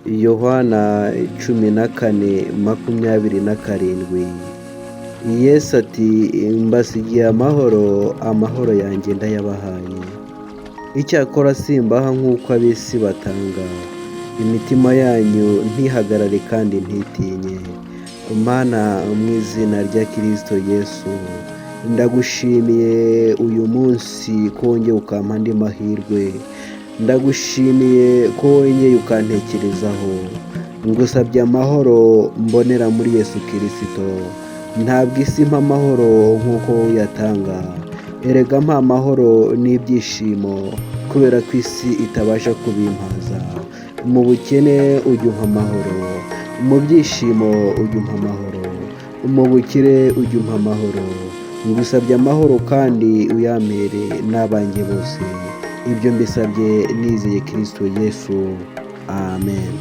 Yohana 14:27. Yesu ati mbasigiye amahoro, amahoro yanjye ndayabahaye. Icyakora simbaha nk'uko ab'isi batanga. Imitima yanyu ntihagarare kandi ntitinye. Mana, mu izina rya Kristo Yesu, ndagushimiye uyu munsi ko wongeye ukampa andi mahirwe. Ndagushimiye ko wongeye ukantekerezaho. Ngusabye amahoro mbonera muri Yesu Kristo. Ntabwo isi impa amahoro nk'uko uyatanga. Erega mpa amahoro n'ibyishimo kubera ko isi itabasha kubimpaza. Mu bukene ujye umpa amahoro, mu byishimo ujye umpa amahoro, mu bukire ujye umpa amahoro. Ngusabye amahoro kandi uyampere n'abanjye bose. Ibyo mbisabye nizeye Kristo Yesu. Amen.